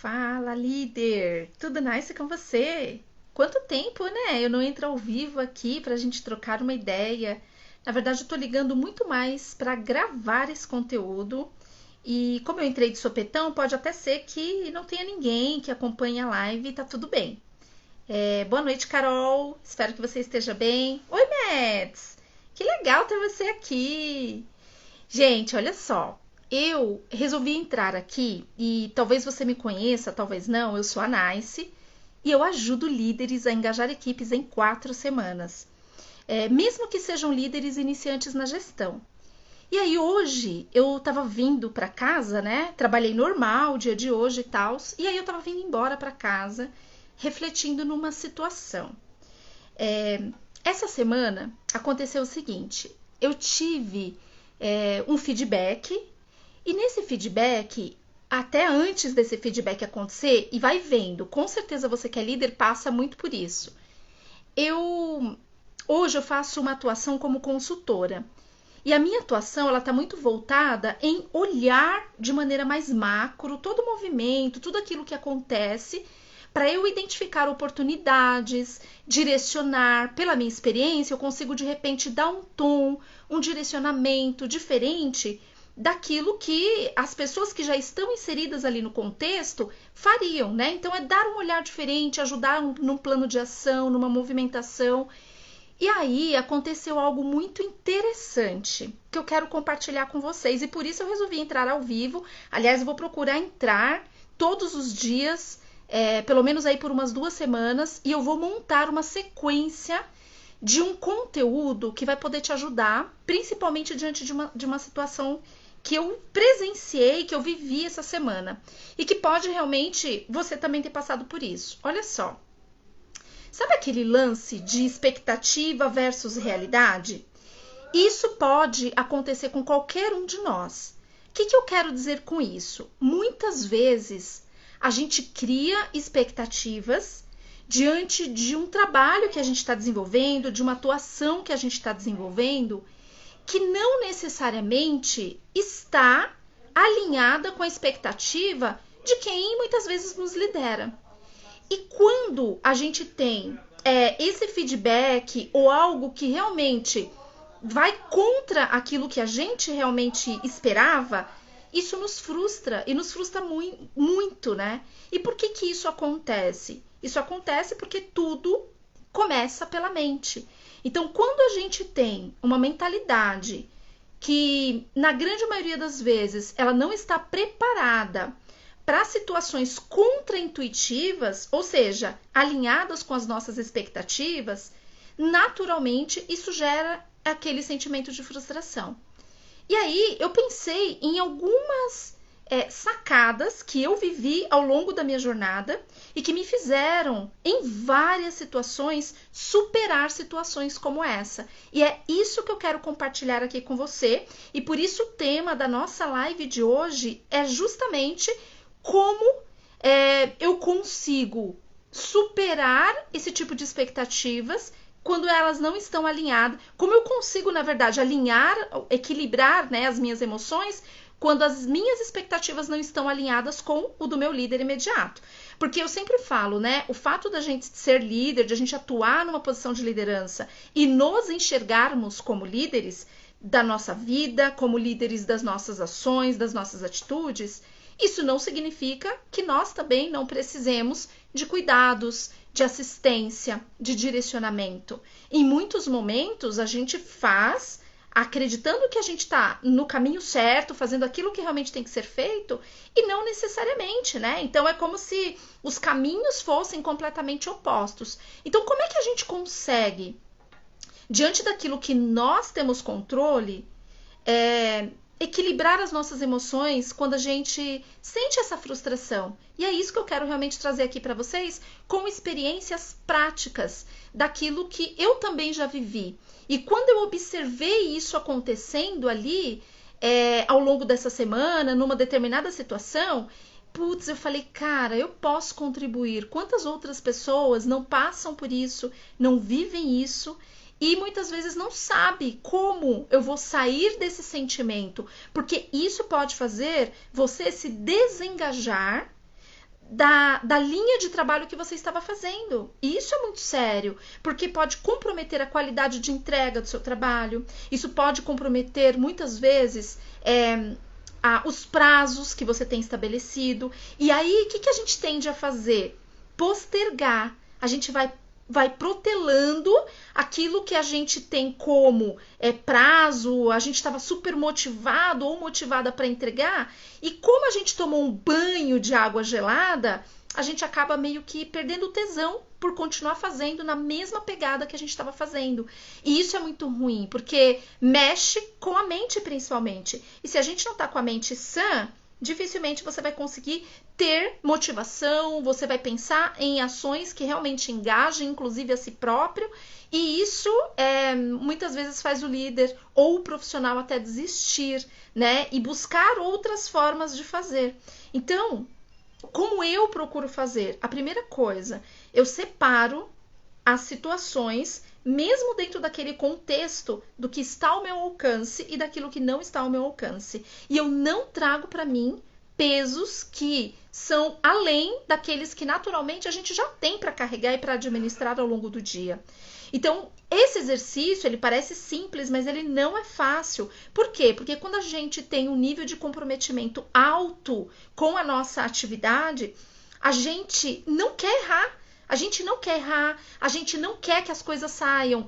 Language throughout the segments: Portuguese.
Fala, líder! Tudo nice com você? Quanto tempo, né? Eu não entro ao vivo aqui pra gente trocar uma ideia. Na verdade, eu tô ligando muito mais pra gravar esse conteúdo. E como eu entrei de sopetão, pode até ser que não tenha ninguém que acompanhe a live e tá tudo bem. Boa noite, Carol. Espero que você esteja bem. Oi, Mads! Que legal ter você aqui! Gente, olha só. Eu resolvi entrar aqui e talvez você me conheça, talvez não. Eu sou a Nice e eu ajudo líderes a engajar equipes em 4 semanas, mesmo que sejam líderes iniciantes na gestão. E aí hoje eu tava vindo para casa, né? Trabalhei normal, dia de hoje e tal. E aí eu tava vindo embora para casa, refletindo numa situação. Essa semana aconteceu o seguinte: eu tive um feedback, e nesse feedback, até antes desse feedback acontecer, e vai vendo, com certeza você que é líder passa muito por isso. Hoje eu faço uma atuação como consultora. E a minha atuação ela está muito voltada em olhar de maneira mais macro todo o movimento, tudo aquilo que acontece, para eu identificar oportunidades, direcionar. Pela minha experiência, eu consigo de repente dar um tom, um direcionamento diferente daquilo que as pessoas que já estão inseridas ali no contexto fariam, né? Então é dar um olhar diferente, ajudar num plano de ação, numa movimentação. E aí aconteceu algo muito interessante que eu quero compartilhar com vocês e por isso eu resolvi entrar ao vivo. Aliás, eu vou procurar entrar todos os dias, pelo menos aí por umas 2 semanas, e eu vou montar uma sequência de um conteúdo que vai poder te ajudar, principalmente diante de uma situação que eu presenciei, que eu vivi essa semana e que pode realmente você também ter passado por isso. Olha só. Sabe aquele lance de expectativa versus realidade? Isso pode acontecer com qualquer um de nós. O que eu quero dizer com isso? Muitas vezes a gente cria expectativas diante de um trabalho que a gente está desenvolvendo, de uma atuação que a gente está desenvolvendo, que não necessariamente está alinhada com a expectativa de quem muitas vezes nos lidera. E quando a gente tem esse feedback ou algo que realmente vai contra aquilo que a gente realmente esperava, isso nos frustra e nos frustra muito, né? E por que isso acontece? Isso acontece porque tudo começa pela mente. Então, quando a gente tem uma mentalidade que, na grande maioria das vezes, ela não está preparada para situações contraintuitivas, ou seja, alinhadas com as nossas expectativas, naturalmente isso gera aquele sentimento de frustração. E aí eu pensei em algumas sacadas que eu vivi ao longo da minha jornada e que me fizeram, em várias situações, superar situações como essa. E é isso que eu quero compartilhar aqui com você. E por isso o tema da nossa live de hoje é justamente como eu consigo superar esse tipo de expectativas quando elas não estão alinhadas. Como eu consigo, na verdade, alinhar, equilibrar, né, as minhas emoções quando as minhas expectativas não estão alinhadas com o do meu líder imediato. Porque eu sempre falo, né, o fato da gente ser líder, de a gente atuar numa posição de liderança e nos enxergarmos como líderes da nossa vida, como líderes das nossas ações, das nossas atitudes, isso não significa que nós também não precisemos de cuidados, de assistência, de direcionamento. Em muitos momentos, a gente faz acreditando que a gente está no caminho certo, fazendo aquilo que realmente tem que ser feito, e não necessariamente, né? Então, é como se os caminhos fossem completamente opostos. Então, como é que a gente consegue, diante daquilo que nós temos controle, equilibrar as nossas emoções quando a gente sente essa frustração? E é isso que eu quero realmente trazer aqui para vocês, com experiências práticas daquilo que eu também já vivi. E quando eu observei isso acontecendo ali, ao longo dessa semana, numa determinada situação, eu falei, cara, eu posso contribuir. Quantas outras pessoas não passam por isso, não vivem isso, e muitas vezes não sabe como eu vou sair desse sentimento, porque isso pode fazer você se desengajar da linha de trabalho que você estava fazendo. E isso é muito sério, porque pode comprometer a qualidade de entrega do seu trabalho, isso pode comprometer, muitas vezes, os prazos que você tem estabelecido. E aí, o que a gente tende a fazer? Postergar. A gente vai protelando aquilo que a gente tem como prazo, a gente estava super motivado ou motivada para entregar, e como a gente tomou um banho de água gelada, a gente acaba meio que perdendo o tesão por continuar fazendo na mesma pegada que a gente estava fazendo. E isso é muito ruim, porque mexe com a mente principalmente. E se a gente não está com a mente sã, dificilmente você vai conseguir ter motivação, você vai pensar em ações que realmente engajem, inclusive a si próprio, e isso muitas vezes faz o líder ou o profissional até desistir, né? E buscar outras formas de fazer. Então, como eu procuro fazer? A primeira coisa, eu separo as situações, mesmo dentro daquele contexto do que está ao meu alcance e daquilo que não está ao meu alcance. E eu não trago para mim pesos que são além daqueles que naturalmente a gente já tem para carregar e para administrar ao longo do dia. Então, esse exercício, ele parece simples, mas ele não é fácil. Por quê? Porque quando a gente tem um nível de comprometimento alto com a nossa atividade, a gente não quer errar. A gente não quer errar, a gente não quer que as coisas saiam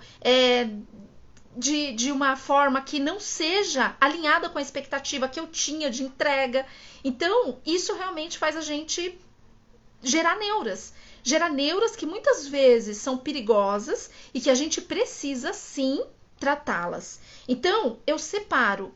de uma forma que não seja alinhada com a expectativa que eu tinha de entrega. Então, isso realmente faz a gente gerar neuras. Gerar neuras que muitas vezes são perigosas e que a gente precisa, sim, tratá-las. Então, eu separo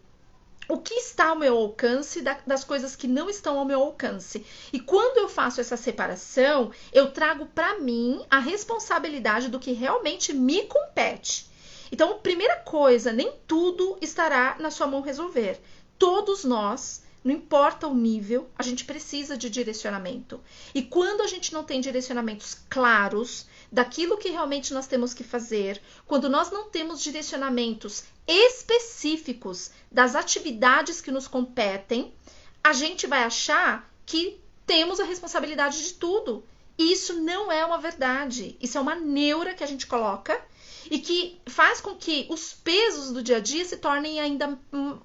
o que está ao meu alcance das coisas que não estão ao meu alcance. E quando eu faço essa separação, eu trago para mim a responsabilidade do que realmente me compete. Então, primeira coisa, nem tudo estará na sua mão resolver. Todos nós, não importa o nível, a gente precisa de direcionamento. E quando a gente não tem direcionamentos claros daquilo que realmente nós temos que fazer, quando nós não temos direcionamentos específicos das atividades que nos competem, a gente vai achar que temos a responsabilidade de tudo. E isso não é uma verdade. Isso é uma neura que a gente coloca e que faz com que os pesos do dia a dia se tornem ainda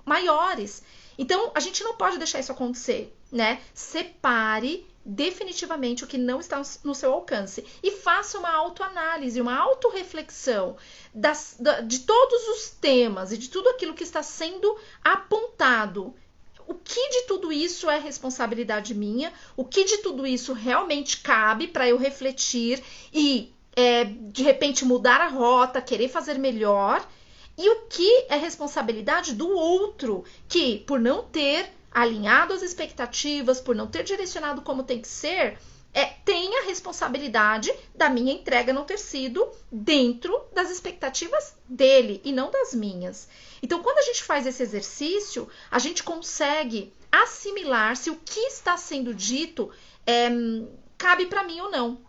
maiores. Então, a gente não pode deixar isso acontecer, né? Separe definitivamente o que não está no seu alcance e faça uma autoanálise, uma autorreflexão de todos os temas e de tudo aquilo que está sendo apontado. O que de tudo isso é responsabilidade minha? O que de tudo isso realmente cabe para eu refletir e, de repente, mudar a rota, querer fazer melhor? E o que é responsabilidade do outro, que por não ter alinhado as expectativas, por não ter direcionado como tem que ser, tem a responsabilidade da minha entrega não ter sido dentro das expectativas dele e não das minhas. Então, quando a gente faz esse exercício, a gente consegue assimilar se o que está sendo dito cabe para mim ou não.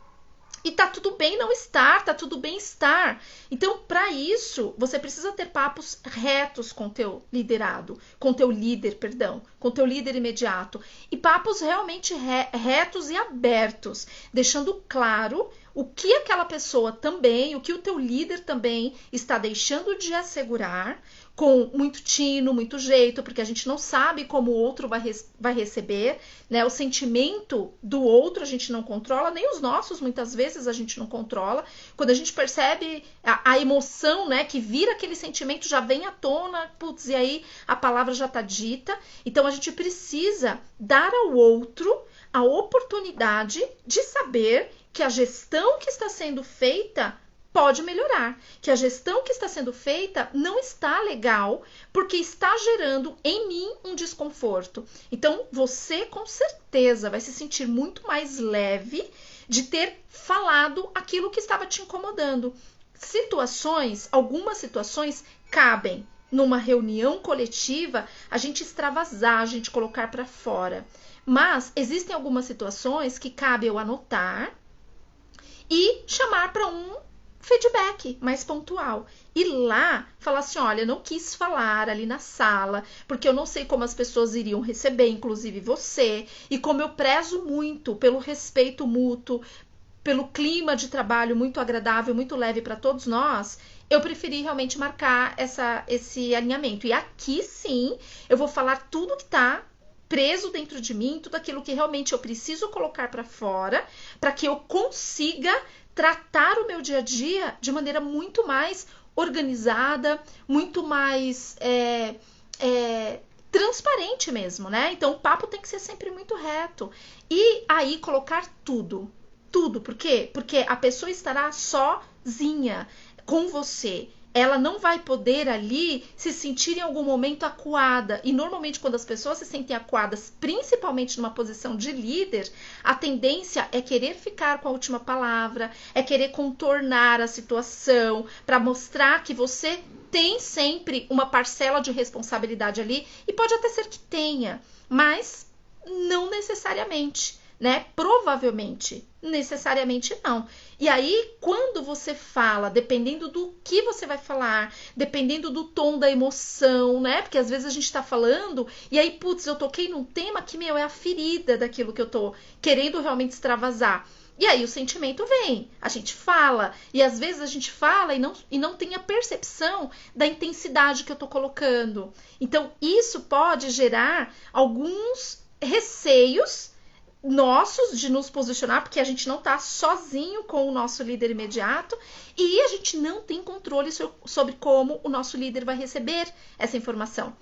E tá tudo bem não estar, tá tudo bem estar. Então, para isso, você precisa ter papos retos com teu liderado, com teu líder, perdão, com teu líder imediato. E papos realmente retos e abertos, deixando claro o que aquela pessoa também, o que o teu líder também está deixando de assegurar, com muito tino, muito jeito, porque a gente não sabe como o outro vai receber, né? O sentimento do outro a gente não controla, nem os nossos muitas vezes a gente não controla. Quando a gente percebe a emoção, né, que vira aquele sentimento, já vem à tona, putz, e aí a palavra já está dita. Então a gente precisa dar ao outro a oportunidade de saber que a gestão que está sendo feita pode melhorar, que a gestão que está sendo feita não está legal porque está gerando em mim um desconforto. Então, você com certeza vai se sentir muito mais leve de ter falado aquilo que estava te incomodando. Algumas situações cabem numa reunião coletiva a gente extravasar, a gente colocar para fora. Mas existem algumas situações que cabe eu anotar e chamar para um feedback mais pontual. E lá, falar assim, olha, não quis falar ali na sala, porque eu não sei como as pessoas iriam receber, inclusive você, e como eu prezo muito pelo respeito mútuo, pelo clima de trabalho muito agradável, muito leve para todos nós, eu preferi realmente marcar esse alinhamento. E aqui sim, eu vou falar tudo que tá preso dentro de mim, tudo aquilo que realmente eu preciso colocar para fora, para que eu consiga tratar o meu dia a dia de maneira muito mais organizada, muito mais transparente mesmo, né? Então o papo tem que ser sempre muito reto. E aí colocar tudo. Tudo. Por quê? Porque a pessoa estará sozinha com você. Ela não vai poder ali se sentir em algum momento acuada. E normalmente quando as pessoas se sentem acuadas, principalmente numa posição de líder, a tendência é querer ficar com a última palavra, é querer contornar a situação para mostrar que você tem sempre uma parcela de responsabilidade ali. E pode até ser que tenha, mas não necessariamente. Né? Provavelmente, necessariamente não. E aí, quando você fala, dependendo do que você vai falar, dependendo do tom da emoção, né? Porque às vezes a gente tá falando e aí, putz, eu toquei num tema que, é a ferida daquilo que eu tô querendo realmente extravasar. E aí o sentimento vem, a gente fala, e às vezes a gente fala e não tem a percepção da intensidade que eu tô colocando. Então, isso pode gerar alguns receios nossos de nos posicionar, porque a gente não está sozinho com o nosso líder imediato e a gente não tem controle sobre como o nosso líder vai receber essa informação.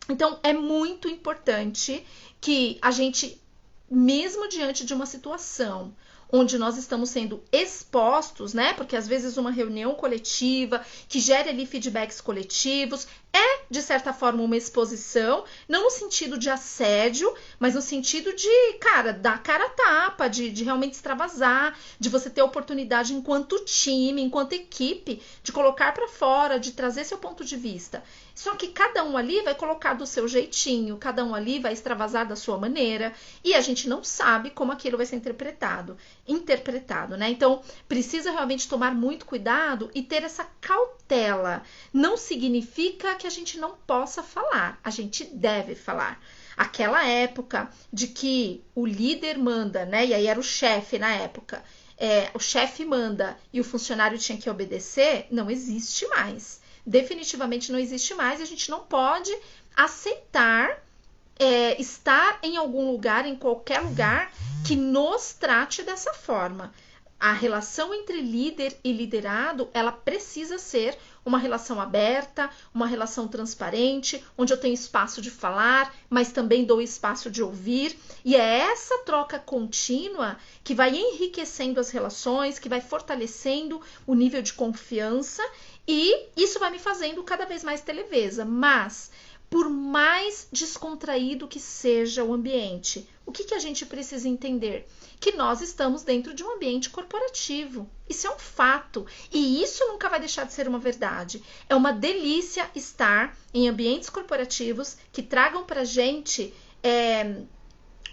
Então, é muito importante que a gente, mesmo diante de uma situação onde nós estamos sendo expostos, né? Porque às vezes uma reunião coletiva que gera ali feedbacks coletivos é, de certa forma, uma exposição, não no sentido de assédio, mas no sentido de, cara, dar cara a tapa, de realmente extravasar, de você ter a oportunidade enquanto time, enquanto equipe, de colocar para fora, de trazer seu ponto de vista. Só que cada um ali vai colocar do seu jeitinho, cada um ali vai extravasar da sua maneira, e a gente não sabe como aquilo vai ser interpretado, né? Então, precisa realmente tomar muito cuidado e ter essa cautela. Não significa que a gente não possa falar, a gente deve falar. Aquela época de que o líder manda, né? E aí era o chefe na época. O chefe manda e o funcionário tinha que obedecer, não existe mais. Definitivamente não existe mais e a gente não pode aceitar estar em algum lugar, em qualquer lugar, que nos trate dessa forma. A relação entre líder e liderado, ela precisa ser uma relação aberta, uma relação transparente, onde eu tenho espaço de falar, mas também dou espaço de ouvir. E é essa troca contínua que vai enriquecendo as relações, que vai fortalecendo o nível de confiança e isso vai me fazendo cada vez mais televesa. Mas, por mais descontraído que seja o ambiente, o que a gente precisa entender? Que nós estamos dentro de um ambiente corporativo. Isso é um fato. E isso nunca vai deixar de ser uma verdade. É uma delícia estar em ambientes corporativos que tragam pra gente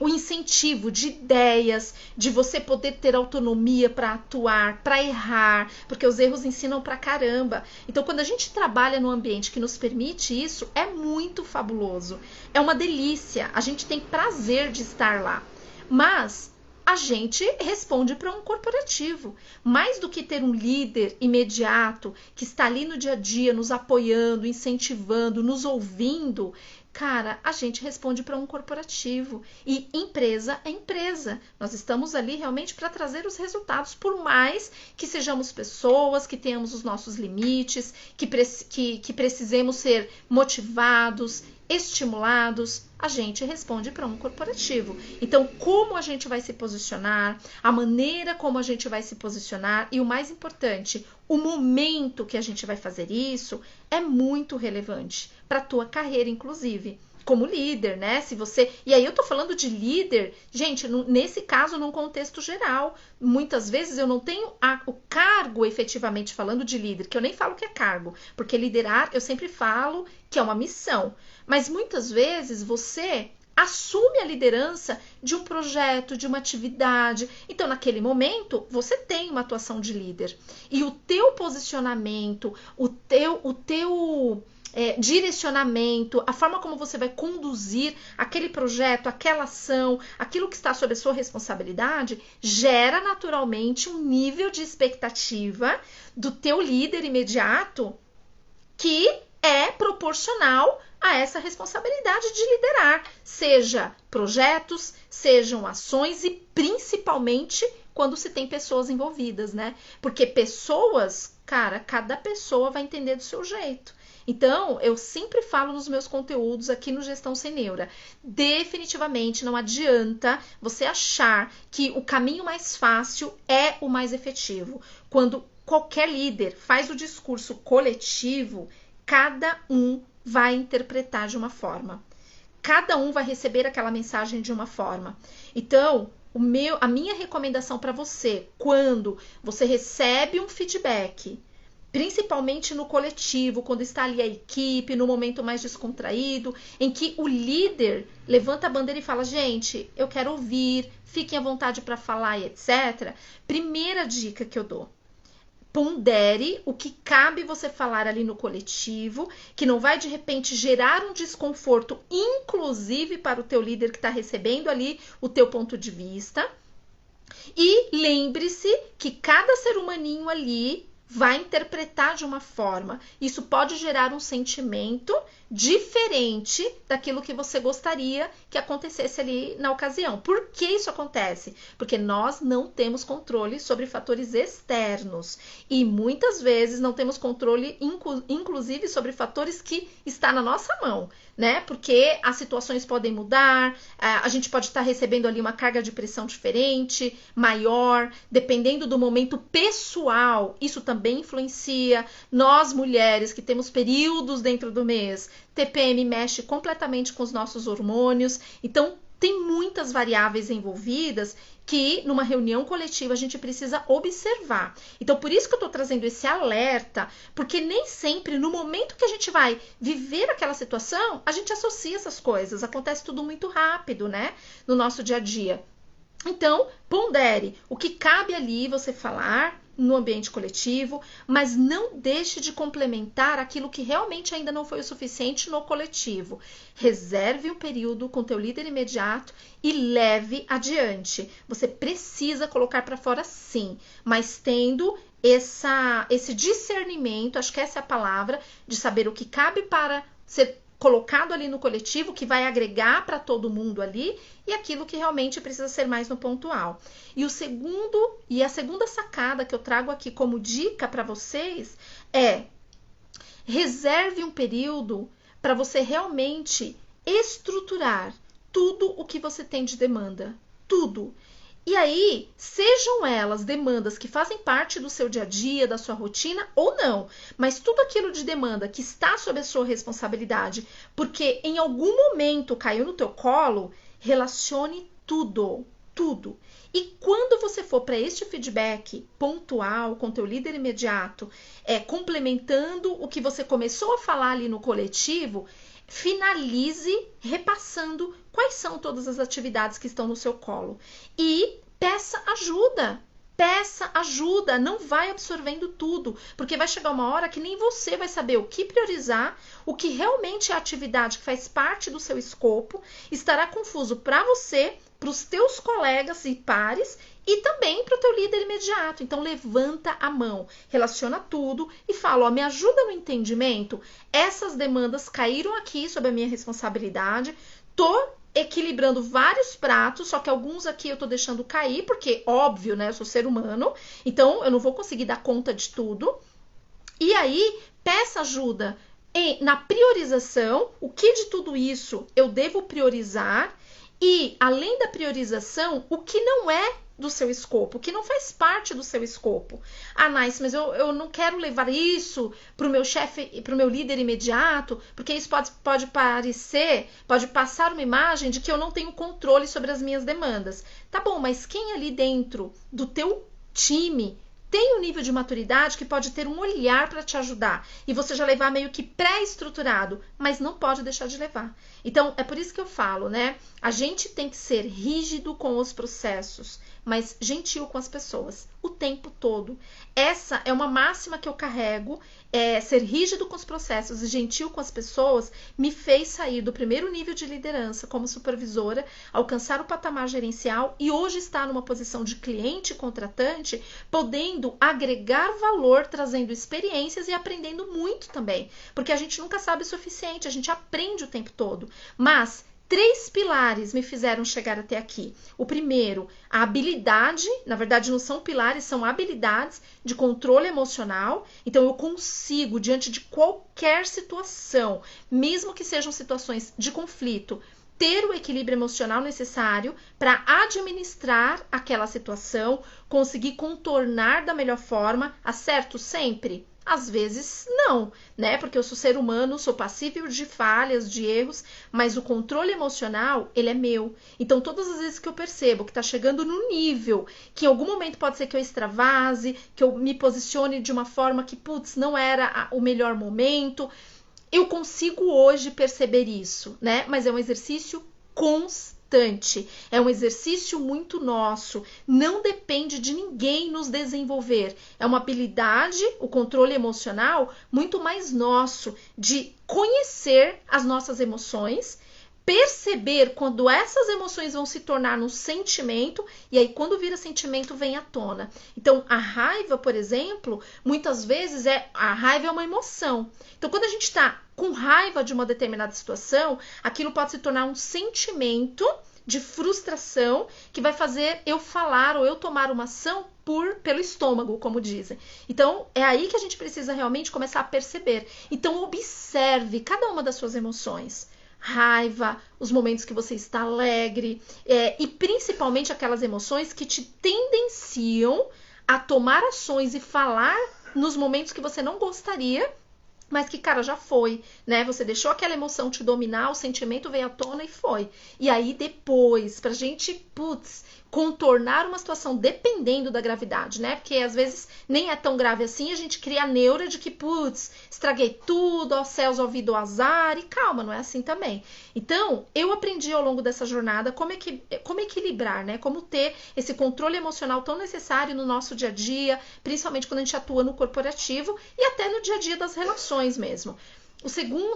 o incentivo de ideias, de você poder ter autonomia para atuar, para errar, porque os erros ensinam pra caramba. Então, quando a gente trabalha num ambiente que nos permite isso, é muito fabuloso. É uma delícia. A gente tem prazer de estar lá. Mas a gente responde para um corporativo. Mais do que ter um líder imediato que está ali no dia a dia nos apoiando, incentivando, nos ouvindo, cara, a gente responde para um corporativo. E empresa é empresa. Nós estamos ali realmente para trazer os resultados, por mais que sejamos pessoas, que tenhamos os nossos limites, que precisemos ser motivados, estimulados, a gente responde para um corporativo. Então, como a gente vai se posicionar, a maneira como a gente vai se posicionar e o mais importante, o momento que a gente vai fazer isso é muito relevante para a tua carreira, inclusive, como líder, né? Se você... E aí eu tô falando de líder, gente, nesse caso, num contexto geral. Muitas vezes eu não tenho o cargo, efetivamente falando de líder, que eu nem falo que é cargo, porque liderar eu sempre falo que é uma missão. Mas muitas vezes você assume a liderança de um projeto, de uma atividade. Então, naquele momento, você tem uma atuação de líder. E o teu posicionamento, o teu direcionamento, a forma como você vai conduzir aquele projeto, aquela ação, aquilo que está sob a sua responsabilidade, gera naturalmente um nível de expectativa do teu líder imediato que é proporcional a essa responsabilidade de liderar, seja projetos, sejam ações e principalmente quando se tem pessoas envolvidas, né? Porque pessoas, cara, cada pessoa vai entender do seu jeito. Então, eu sempre falo nos meus conteúdos aqui no Gestão Sem Neura, definitivamente não adianta você achar que o caminho mais fácil é o mais efetivo. Quando qualquer líder faz o discurso coletivo, cada um vai interpretar de uma forma. Cada um vai receber aquela mensagem de uma forma. Então, a minha recomendação para você, quando você recebe um feedback, principalmente no coletivo, quando está ali a equipe, no momento mais descontraído, em que o líder levanta a bandeira e fala, gente, eu quero ouvir, fiquem à vontade para falar e etc. Primeira dica que eu dou, pondere o que cabe você falar ali no coletivo, que não vai de repente gerar um desconforto, inclusive para o teu líder que está recebendo ali o teu ponto de vista. E lembre-se que cada ser humaninho ali vai interpretar de uma forma. Isso pode gerar um sentimento diferente daquilo que você gostaria que acontecesse ali na ocasião. Por que isso acontece? Porque nós não temos controle sobre fatores externos e muitas vezes não temos controle, inclusive, sobre fatores que está na nossa mão, né? Porque as situações podem mudar, a gente pode estar recebendo ali uma carga de pressão diferente, maior, dependendo do momento pessoal, isso também influencia. Nós, mulheres, que temos períodos dentro do mês, TPM mexe completamente com os nossos hormônios, então tem muitas variáveis envolvidas que numa reunião coletiva a gente precisa observar. Então por isso que eu tô trazendo esse alerta, porque nem sempre no momento que a gente vai viver aquela situação, a gente associa essas coisas, acontece tudo muito rápido, né, no nosso dia a dia. Então, pondere o que cabe ali você falar no ambiente coletivo, mas não deixe de complementar aquilo que realmente ainda não foi o suficiente no coletivo. Reserve um período com teu líder imediato e leve adiante. Você precisa colocar para fora sim, mas tendo esse discernimento, acho que essa é a palavra, de saber o que cabe para ser colocado ali no coletivo, que vai agregar para todo mundo ali, e aquilo que realmente precisa ser mais no pontual. E a segunda sacada que eu trago aqui como dica para vocês é: reserve um período para você realmente estruturar tudo o que você tem de demanda. Tudo. E aí, sejam elas demandas que fazem parte do seu dia a dia, da sua rotina ou não, mas tudo aquilo de demanda que está sob a sua responsabilidade, porque em algum momento caiu no teu colo, relacione tudo, tudo. E quando você for para este feedback pontual com teu líder imediato, complementando o que você começou a falar ali no coletivo, finalize repassando quais são todas as atividades que estão no seu colo. E peça ajuda, não vai absorvendo tudo, porque vai chegar uma hora que nem você vai saber o que priorizar, o que realmente é a atividade que faz parte do seu escopo, estará confuso para você, para os teus colegas e pares e também para o teu líder imediato. Então levanta a mão, relaciona tudo e fala, me ajuda no entendimento, essas demandas caíram aqui sob a minha responsabilidade, tô equilibrando vários pratos, só que alguns aqui eu tô deixando cair, porque óbvio, né, eu sou ser humano, então eu não vou conseguir dar conta de tudo. E aí, peça ajuda na priorização, o que de tudo isso eu devo priorizar, e além da priorização, o que não é do seu escopo, que não faz parte do seu escopo. Nice, mas eu não quero levar isso para o meu chefe, para o meu líder imediato, porque isso pode passar uma imagem de que eu não tenho controle sobre as minhas demandas. Tá bom, mas quem ali dentro do teu time tem um nível de maturidade que pode ter um olhar para te ajudar e você já levar meio que pré-estruturado, mas não pode deixar de levar. Então, é por isso que eu falo, né? A gente tem que ser rígido com os processos, mas gentil com as pessoas o tempo todo. Essa é uma máxima que eu carrego. Ser rígido com os processos e gentil com as pessoas me fez sair do primeiro nível de liderança como supervisora, alcançar o patamar gerencial e hoje estar numa posição de cliente contratante, podendo agregar valor, trazendo experiências e aprendendo muito também, porque a gente nunca sabe o suficiente, a gente aprende o tempo todo. Mas 3 pilares me fizeram chegar até aqui. O primeiro, a habilidade, na verdade não são pilares, são habilidades de controle emocional. Então eu consigo, diante de qualquer situação, mesmo que sejam situações de conflito, ter o equilíbrio emocional necessário para administrar aquela situação, conseguir contornar da melhor forma. Acerto sempre? Às vezes não, né? Porque eu sou ser humano, sou passível de falhas, de erros, mas o controle emocional, ele é meu. Então, todas as vezes que eu percebo que tá chegando no nível que em algum momento pode ser que eu extravase, que eu me posicione de uma forma que, putz, não era o melhor momento, eu consigo hoje perceber isso, né? Mas é um exercício constante. É um exercício muito nosso, não depende de ninguém nos desenvolver. É uma habilidade, o controle emocional, muito mais nosso, de conhecer as nossas emoções, perceber quando essas emoções vão se tornar um sentimento, e aí quando vira sentimento vem à tona. Então a raiva, por exemplo, muitas vezes a raiva é uma emoção. Então quando a gente está com raiva de uma determinada situação, aquilo pode se tornar um sentimento de frustração que vai fazer eu falar ou eu tomar uma ação pelo estômago, como dizem. Então, é aí que a gente precisa realmente começar a perceber. Então, observe cada uma das suas emoções. Raiva, os momentos que você está alegre, e principalmente aquelas emoções que te tendenciam a tomar ações e falar nos momentos que você não gostaria, mas que, cara, já foi, né? Você deixou aquela emoção te dominar, o sentimento veio à tona e foi. E aí depois, pra gente, contornar uma situação dependendo da gravidade, né? Porque às vezes nem é tão grave assim, a gente cria a neura de que, estraguei tudo, ó céus, ó vida, ó azar, e calma, não é assim também. Então, eu aprendi ao longo dessa jornada como equilibrar, né? Como ter esse controle emocional tão necessário no nosso dia a dia, principalmente quando a gente atua no corporativo e até no dia a dia das relações mesmo.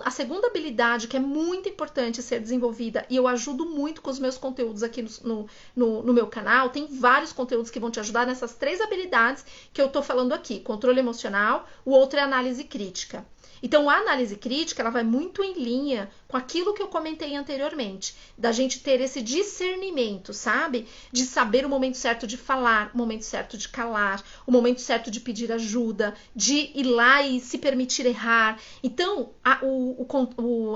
A segunda habilidade que é muito importante ser desenvolvida, e eu ajudo muito com os meus conteúdos aqui no meu canal, tem vários conteúdos que vão te ajudar nessas 3 habilidades que eu tô falando aqui. Controle emocional, o outro é análise crítica. Então, a análise crítica, ela vai muito em linha com aquilo que eu comentei anteriormente, da gente ter esse discernimento, sabe? De saber o momento certo de falar, o momento certo de calar, o momento certo de pedir ajuda, de ir lá e se permitir errar. Então, a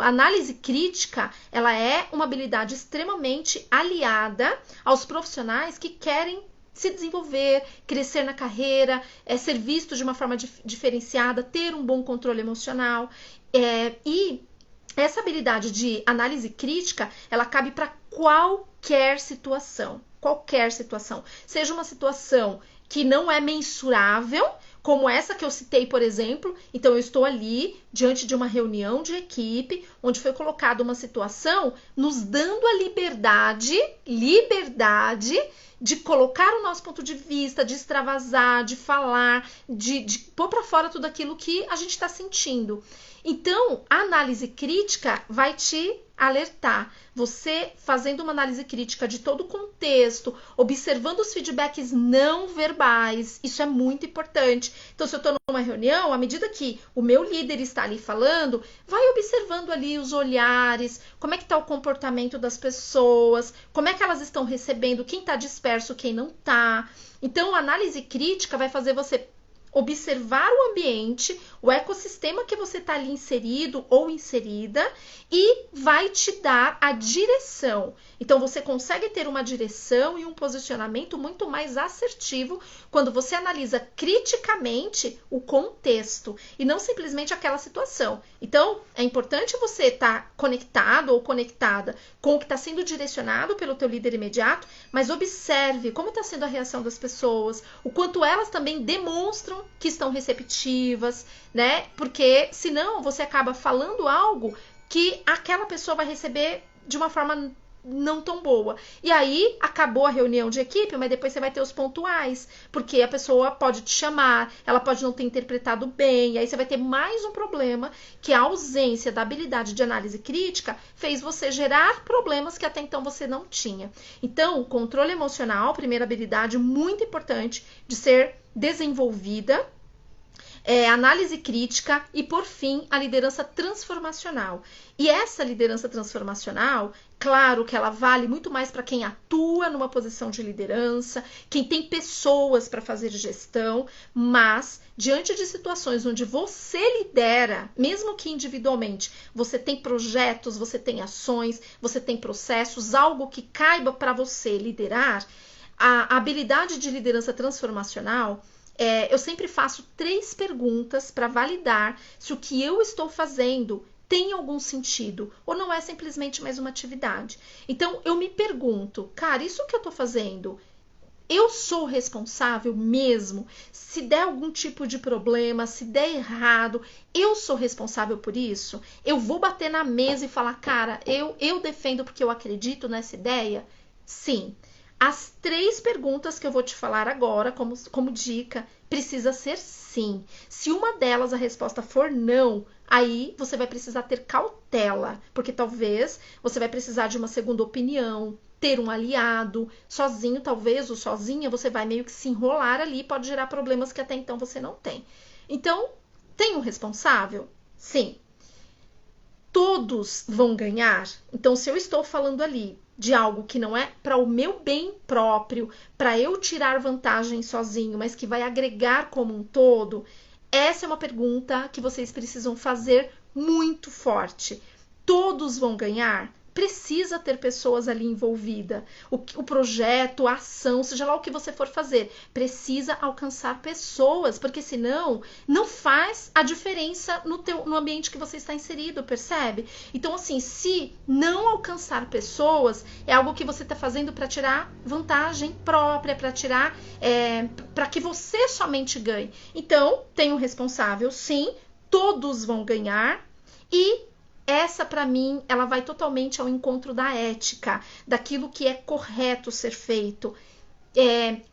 análise crítica, ela é uma habilidade extremamente aliada aos profissionais que querem se desenvolver, crescer na carreira, ser visto de uma forma diferenciada, ter um bom controle emocional. E essa habilidade de análise crítica, ela cabe para qualquer situação. Qualquer situação. Seja uma situação que não é mensurável, como essa que eu citei, por exemplo. Então, eu estou ali diante de uma reunião de equipe, onde foi colocada uma situação nos dando a liberdade de colocar o nosso ponto de vista, de extravasar, de falar, de pôr para fora tudo aquilo que a gente está sentindo. Então, a análise crítica vai te alertar. Você fazendo uma análise crítica de todo o contexto, observando os feedbacks não verbais, isso é muito importante. Então, se eu estou numa reunião, à medida que o meu líder está ali falando, vai observando ali os olhares, como é que está o comportamento das pessoas, como é que elas estão recebendo, quem está disperso, quem não está. Então, a análise crítica vai fazer você observar o ambiente, o ecossistema que você está ali inserido ou inserida e vai te dar a direção. Então, você consegue ter uma direção e um posicionamento muito mais assertivo quando você analisa criticamente o contexto e não simplesmente aquela situação. Então, é importante você estar conectado ou conectada com o que está sendo direcionado pelo teu líder imediato, mas observe como está sendo a reação das pessoas, o quanto elas também demonstram que estão receptivas, né? Porque senão você acaba falando algo que aquela pessoa vai receber de uma forma não tão boa. E aí acabou a reunião de equipe, mas depois você vai ter os pontuais, porque a pessoa pode te chamar, ela pode não ter interpretado bem, e aí você vai ter mais um problema, que a ausência da habilidade de análise crítica fez você gerar problemas que até então você não tinha. Então, controle emocional, primeira habilidade muito importante de ser desenvolvida, análise crítica e, por fim, a liderança transformacional. E essa liderança transformacional, claro que ela vale muito mais para quem atua numa posição de liderança, quem tem pessoas para fazer gestão, mas diante de situações onde você lidera, mesmo que individualmente, você tem projetos, você tem ações, você tem processos, algo que caiba para você liderar, a habilidade de liderança transformacional, eu sempre faço 3 perguntas para validar se o que eu estou fazendo tem algum sentido ou não é simplesmente mais uma atividade. Então, eu me pergunto, cara, isso que eu estou fazendo, eu sou responsável mesmo? Se der algum tipo de problema, se der errado, eu sou responsável por isso? Eu vou bater na mesa e falar, cara, eu defendo porque eu acredito nessa ideia? Sim. As 3 perguntas que eu vou te falar agora, como dica, precisa ser sim. Se uma delas a resposta for não, aí você vai precisar ter cautela, porque talvez você vai precisar de uma segunda opinião, ter um aliado, sozinho talvez, ou sozinha, você vai meio que se enrolar ali, pode gerar problemas que até então você não tem. Então, tem um responsável? Sim. Todos vão ganhar? Então, se eu estou falando ali de algo que não é para o meu bem próprio, para eu tirar vantagem sozinho, mas que vai agregar como um todo, essa é uma pergunta que vocês precisam fazer muito forte. Todos vão ganhar? Precisa ter pessoas ali envolvidas. O projeto, a ação, seja lá o que você for fazer, precisa alcançar pessoas, porque senão não faz a diferença no ambiente que você está inserido, percebe? Então, assim, se não alcançar pessoas, é algo que você está fazendo para tirar vantagem própria, para tirar, para que você somente ganhe. Então, tem um responsável, sim, todos vão ganhar e essa, para mim, ela vai totalmente ao encontro da ética, daquilo que é correto ser feito.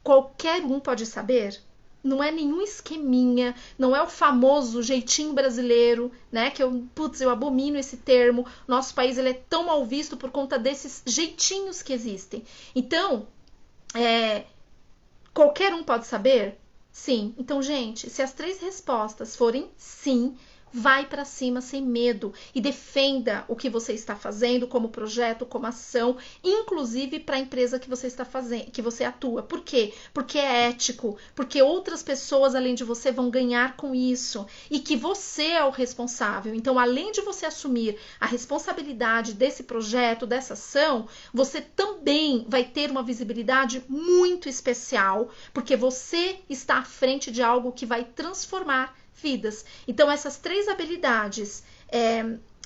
Qualquer um pode saber, não é nenhum esqueminha, não é o famoso jeitinho brasileiro, né? Que eu abomino esse termo. Nosso país ele é tão mal visto por conta desses jeitinhos que existem. Então, qualquer um pode saber? Sim. Então, gente, se as 3 respostas forem sim, vai para cima sem medo e defenda o que você está fazendo como projeto, como ação, inclusive para a empresa que você está fazendo, que você atua. Por quê? Porque é ético, porque outras pessoas além de você vão ganhar com isso e que você é o responsável. Então, além de você assumir a responsabilidade desse projeto, dessa ação, você também vai ter uma visibilidade muito especial, porque você está à frente de algo que vai transformar vidas. Então, essas 3 habilidades,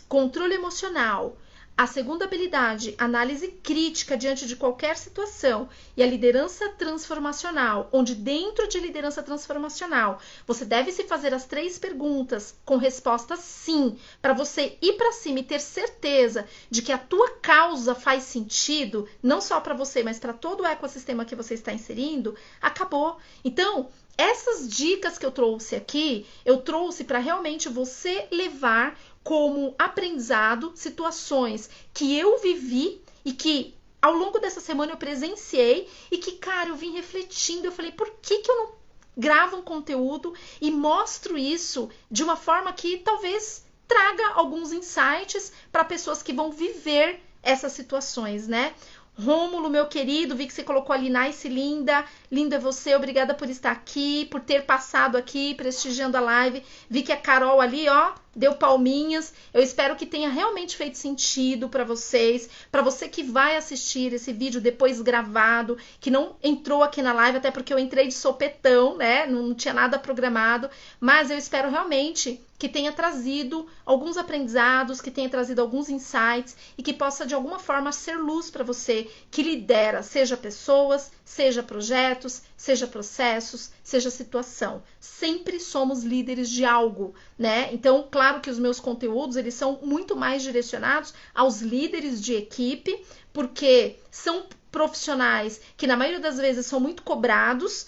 controle emocional, a segunda habilidade, análise crítica diante de qualquer situação, e a liderança transformacional, onde dentro de liderança transformacional, você deve se fazer as 3 perguntas com resposta sim, para você ir para cima e ter certeza de que a tua causa faz sentido, não só para você, mas para todo o ecossistema que você está inserindo, acabou. Então, essas dicas que eu trouxe aqui, eu trouxe para realmente você levar como aprendizado situações que eu vivi e que ao longo dessa semana eu presenciei e que, cara, eu vim refletindo, eu falei, por que eu não gravo um conteúdo e mostro isso de uma forma que talvez traga alguns insights para pessoas que vão viver essas situações, né? Rômulo, meu querido, vi que você colocou ali, nice, linda. Linda é você, obrigada por estar aqui, por ter passado aqui, prestigiando a live. Vi que a Carol ali, ó, deu palminhas. Eu espero que tenha realmente feito sentido para vocês, para você que vai assistir esse vídeo depois gravado, que não entrou aqui na live, até porque eu entrei de sopetão, né? Não tinha nada programado, mas eu espero realmente que tenha trazido alguns aprendizados, que tenha trazido alguns insights e que possa de alguma forma ser luz para você que lidera, seja pessoas, seja projetos, seja processos, seja situação. Sempre somos líderes de algo, né? Então, claro que os meus conteúdos, eles são muito mais direcionados aos líderes de equipe, porque são profissionais que na maioria das vezes são muito cobrados,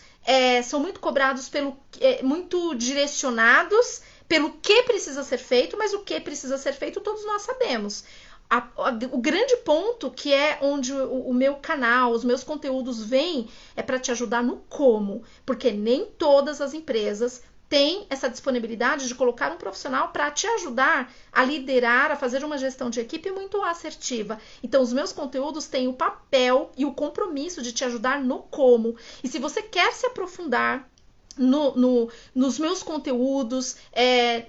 muito direcionados pelo que precisa ser feito, mas o que precisa ser feito todos nós sabemos. O grande ponto que é onde o meu canal, os meus conteúdos vêm, é para te ajudar no como, porque nem todas as empresas têm essa disponibilidade de colocar um profissional para te ajudar a liderar, a fazer uma gestão de equipe muito assertiva. Então, os meus conteúdos têm o papel e o compromisso de te ajudar no como. E se você quer se aprofundar nos meus conteúdos,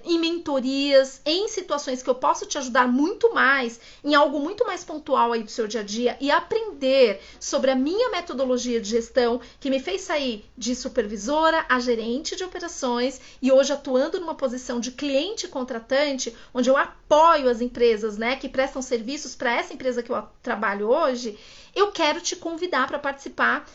em mentorias, em situações que eu posso te ajudar muito mais, em algo muito mais pontual aí do seu dia a dia e aprender sobre a minha metodologia de gestão que me fez sair de supervisora a gerente de operações e hoje atuando numa posição de cliente contratante, onde eu apoio as empresas, né, que prestam serviços para essa empresa que eu trabalho hoje, eu quero te convidar para participar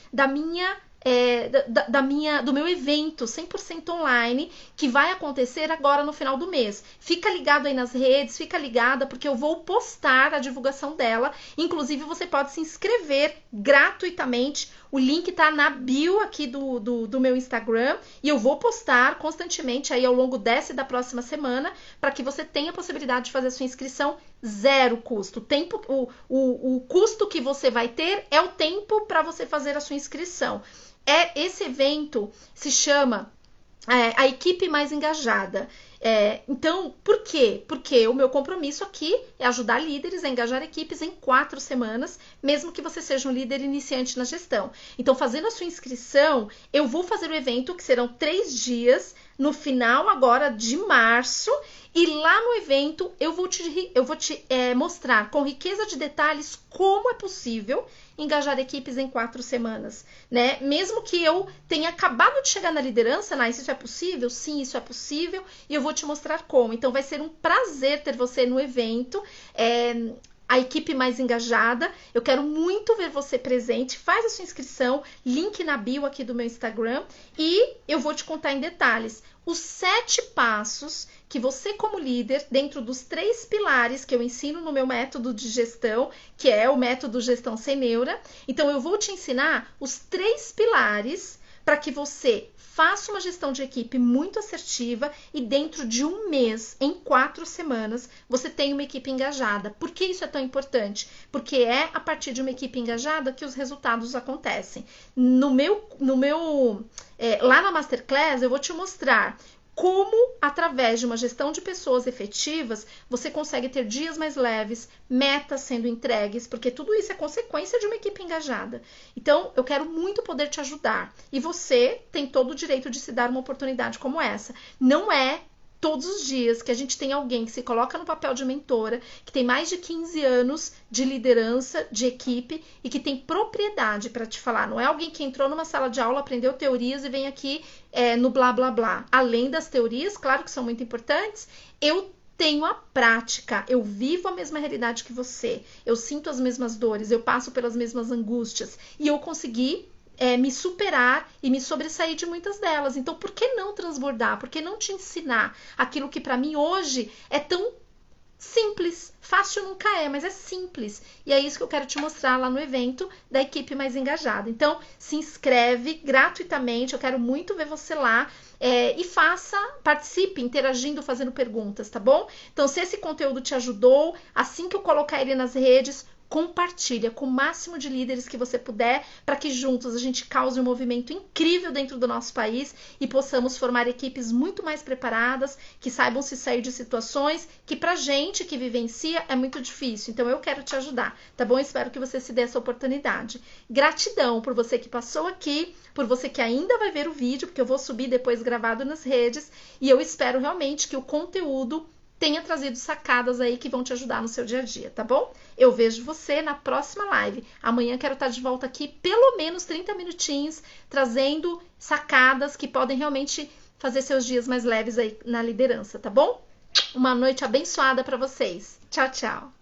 do meu evento 100% online, que vai acontecer agora no final do mês. Fica ligado aí nas redes, fica ligada, porque eu vou postar a divulgação dela. Inclusive, você pode se inscrever gratuitamente. O link tá na bio aqui do meu Instagram e eu vou postar constantemente aí ao longo dessa e da próxima semana para que você tenha a possibilidade de fazer a sua inscrição zero custo. O custo que você vai ter é o tempo para você fazer a sua inscrição. Esse evento se chama a equipe mais engajada. Então, por quê? Porque o meu compromisso aqui é ajudar líderes a engajar equipes em 4 semanas, mesmo que você seja um líder iniciante na gestão. Então, fazendo a sua inscrição, eu vou fazer o evento, que serão 3 dias, no final agora de março, e lá no evento eu vou te mostrar com riqueza de detalhes como é possível engajar equipes em 4 semanas, né? Mesmo que eu tenha acabado de chegar na liderança, Nice, isso é possível? Sim, isso é possível, e eu vou te mostrar como. Então vai ser um prazer ter você no evento, a equipe mais engajada. Eu quero muito ver você presente. Faz a sua inscrição, link na bio aqui do meu Instagram, e eu vou te contar em detalhes os 7 passos que você, como líder, dentro dos 3 pilares que eu ensino no meu método de gestão, que é o método Gestão Sem Neura. Então, eu vou te ensinar os 3 pilares para que você faça uma gestão de equipe muito assertiva e dentro de um mês, em 4 semanas, você tem uma equipe engajada. Por que isso é tão importante? Porque é a partir de uma equipe engajada que os resultados acontecem. Lá na Masterclass, eu vou te mostrar como, através de uma gestão de pessoas efetivas, você consegue ter dias mais leves, metas sendo entregues, porque tudo isso é consequência de uma equipe engajada. Então, eu quero muito poder te ajudar. E você tem todo o direito de se dar uma oportunidade como essa. Não é todos os dias que a gente tem alguém que se coloca no papel de mentora, que tem mais de 15 anos de liderança, de equipe e que tem propriedade para te falar. Não é alguém que entrou numa sala de aula, aprendeu teorias e vem aqui no blá blá blá. Além das teorias, claro que são muito importantes, eu tenho a prática, eu vivo a mesma realidade que você, eu sinto as mesmas dores, eu passo pelas mesmas angústias e eu consegui me superar e me sobressair de muitas delas. Então, por que não transbordar? Por que não te ensinar aquilo que para mim hoje é tão simples? Fácil nunca é, mas é simples. E é isso que eu quero te mostrar lá no evento da equipe mais engajada. Então, se inscreve gratuitamente, eu quero muito ver você lá. E participe, interagindo, fazendo perguntas, tá bom? Então, se esse conteúdo te ajudou, assim que eu colocar ele nas redes, compartilha com o máximo de líderes que você puder, para que juntos a gente cause um movimento incrível dentro do nosso país e possamos formar equipes muito mais preparadas, que saibam se sair de situações que pra gente que vivencia é muito difícil. Então eu quero te ajudar, tá bom? Espero que você se dê essa oportunidade. Gratidão por você que passou aqui, por você que ainda vai ver o vídeo, porque eu vou subir depois gravado nas redes, e eu espero realmente que o conteúdo tenha trazido sacadas aí que vão te ajudar no seu dia a dia, tá bom? Eu vejo você na próxima live. Amanhã quero estar de volta aqui, pelo menos 30 minutinhos, trazendo sacadas que podem realmente fazer seus dias mais leves aí na liderança, tá bom? Uma noite abençoada para vocês. Tchau, tchau.